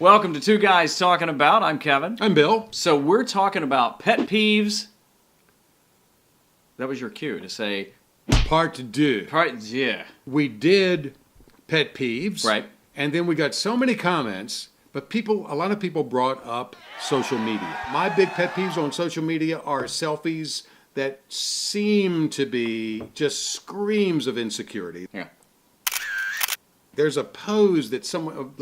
Welcome to Two Guys Talking About. I'm Kevin. I'm Bill. So we're talking about pet peeves. That was your cue to say... Part two. Yeah. We did pet peeves. Right. And then we got so many comments, but a lot of people brought up social media. My big pet peeves on social media are selfies that seem to be just screams of insecurity. Yeah. There's a pose that someone,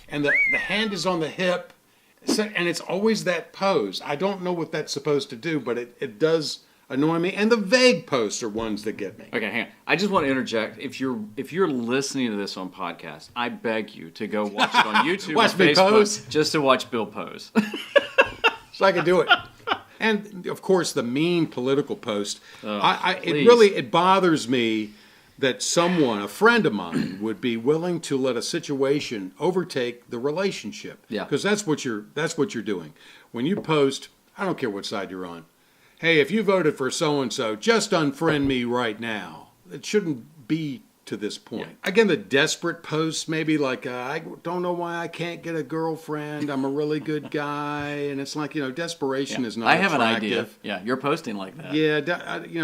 and the hand is on the hip, and it's always that pose. I don't know what that's supposed to do, but it does annoy me. And the vague posts are ones that get me. Okay, hang on. I just want to interject. If you're listening to this on podcast, I beg you to go watch it on YouTube Watch or me Facebook pose? just to watch Bill pose. So I can do it. And, of course, the mean political post. Please. It bothers me that a friend of mine, would be willing to let a situation overtake the relationship. Yeah. Because that's what you're doing. When you post, I don't care what side you're on. Hey, if you voted for so-and-so, just unfriend me right now. It shouldn't be to this point. Yeah. Again, the desperate posts, maybe like, I don't know why I can't get a girlfriend. I'm a really good guy. And it's like, desperation is not attractive. I have an idea. Yeah, you're posting like that. Yeah,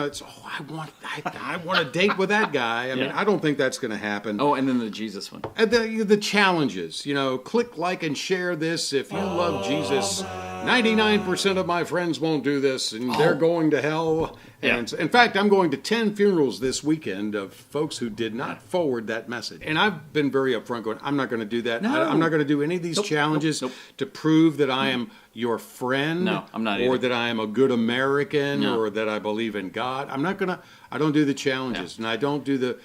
it's, I want to date with that guy. I mean, I don't think that's going to happen. Oh, and then the Jesus one. And the challenges, click, like, and share this if you love Jesus. 99% of my friends won't do this, and they're going to hell. Yeah. And in fact, I'm going to 10 funerals this weekend of folks who did not forward that message. And I've been very upfront going, I'm not going to do that. No. I'm not going to do any of these challenges to prove that I am your friend. No, I'm not or either. that I am a good American No. or that I believe in God. I don't do the challenges. And I don't do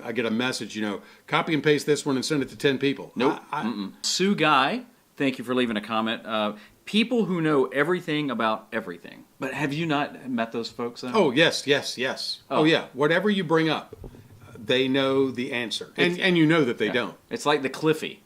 I get a message, copy and paste this one and send it to 10 people. Nope. Sue Guy, thank you for leaving a comment. People who know everything about everything. But have you not met those folks then? Oh, yes. Oh, yeah. Whatever you bring up, they know the answer. And you know that they don't. It's like the Cliffy.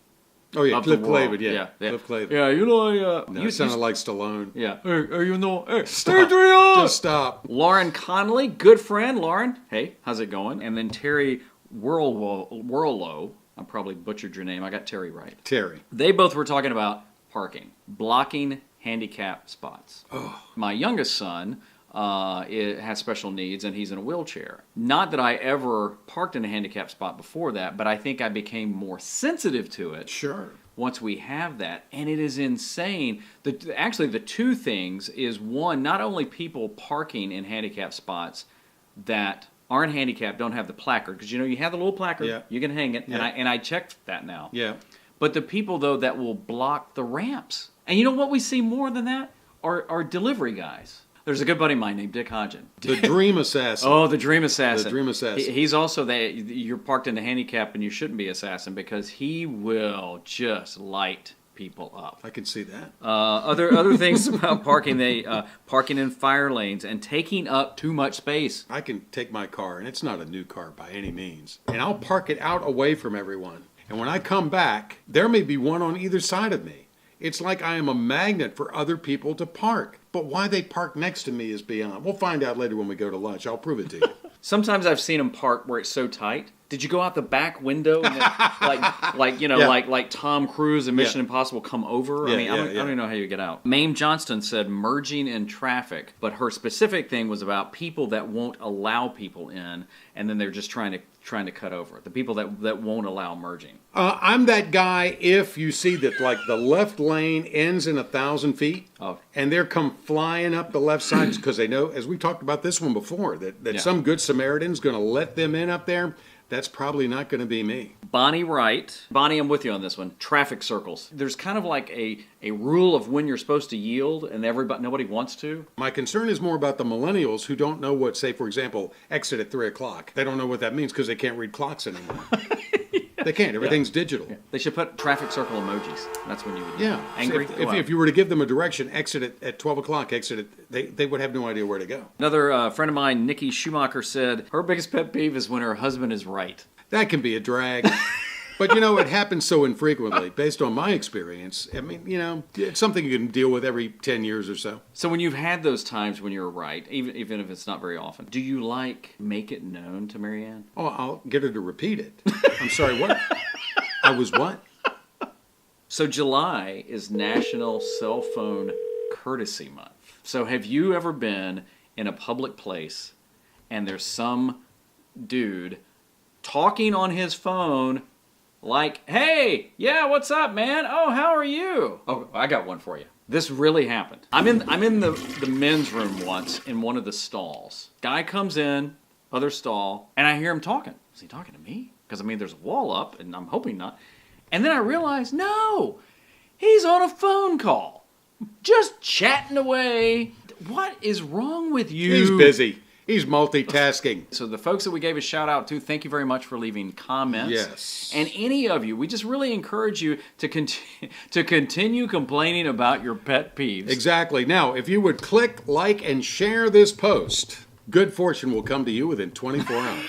Oh, yeah. Cliff Clavin, Clavin, Cliff Clavin. Yeah, You sounded like Stallone. Yeah. Hey, Stop. Adrian! Just stop. Lauren Connolly, good friend. Lauren, hey, how's it going? And then Terry Worlow. I probably butchered your name. I got Terry right. Terry. They both were talking about parking, blocking handicap spots. Oh. My youngest son has special needs, and he's in a wheelchair. Not that I ever parked in a handicap spot before that, but I think I became more sensitive to it. Sure. Once we have that, and it is insane. Actually, the two things is, one, not only people parking in handicap spots that aren't handicapped don't have the placard, because you have the little placard, you can hang it, and I checked that now. Yeah. But the people, though, that will block the ramps. And you know what we see more than that? Are delivery guys. There's a good buddy of mine named Dick Hodgen. The Dream Assassin. Oh, the Dream Assassin. The Dream Assassin. He's also you're parked in a handicap and you shouldn't be assassin, because he will just light people up. I can see that. Other things about parking, parking in fire lanes and taking up too much space. I can take my car, and it's not a new car by any means, and I'll park it out away from everyone. And when I come back, there may be one on either side of me. It's like I am a magnet for other people to park. But why they park next to me is beyond. We'll find out later when we go to lunch. I'll prove it to you. Sometimes I've seen them park where it's so tight. Did you go out the back window and then, like Tom Cruise in Mission Impossible come over? I don't even know how you get out. Mame Johnston said merging in traffic, but her specific thing was about people that won't allow people in, and then they're just trying to cut over. The people that won't allow merging. I'm that guy if you see that the left lane ends in 1,000 feet, and they're come flying up the left side because they know, as we talked about this one before, that some good Samaritan's going to let them in up there. That's probably not going to be me. Bonnie Wright. Bonnie, I'm with you on this one. Traffic circles. There's kind of like a rule of when you're supposed to yield, and nobody wants to. My concern is more about the millennials who don't know what, say, for example, exit at 3 o'clock. They don't know what that means because they can't read clocks anymore. They can't. Everything's digital. Yeah. They should put traffic circle emojis. That's when you would angry. So if you were to give them a direction, exit at 12 o'clock, they would have no idea where to go. Another friend of mine, Nikki Schumacher, said her biggest pet peeve is when her husband is right. That can be a drag. But, it happens so infrequently. Based on my experience, I mean, it's something you can deal with every 10 years or so. So when you've had those times when you're right, even if it's not very often, do you make it known to Marianne? Oh, I'll get her to repeat it. I'm sorry, what? I was what? So July is National Cell Phone Courtesy Month. So have you ever been in a public place and there's some dude talking on his phone like, hey, yeah, what's up, man? Oh, how are you? Oh, I got one for you. This really happened. I'm in the men's room once in one of the stalls. Guy comes in, other stall, and I hear him talking. Is he talking to me? Because, I mean, there's a wall up, and I'm hoping not. And then I realize, no, he's on a phone call. Just chatting away. What is wrong with you? He's busy. He's multitasking. So the folks that we gave a shout out to, thank you very much for leaving comments. Yes. And any of you, we just really encourage you to continue complaining about your pet peeves. Exactly. Now, if you would click, like, and share this post, good fortune will come to you within 24 hours.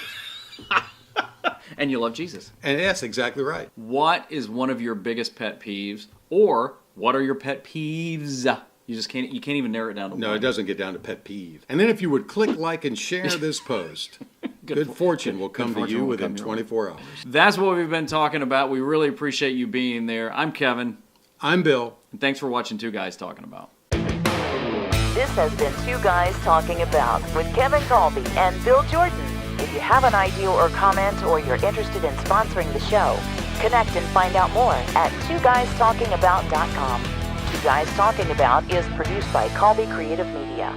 And you love Jesus. And that's exactly right. What is one of your biggest pet peeves? Or what are your pet peeves? You can't even narrow it down to one. No, it doesn't get down to pet peeve. And then if you would click, like, and share this post, good fortune will come to you within 24 hours. That's what we've been talking about. We really appreciate you being there. I'm Kevin. I'm Bill. And thanks for watching Two Guys Talking About. This has been Two Guys Talking About with Kevin Kolbe and Bill Jordan. If you have an idea or comment or you're interested in sponsoring the show, connect and find out more at twoguystalkingabout.com. Two Guys Talking About is produced by Kolbe Creative Media.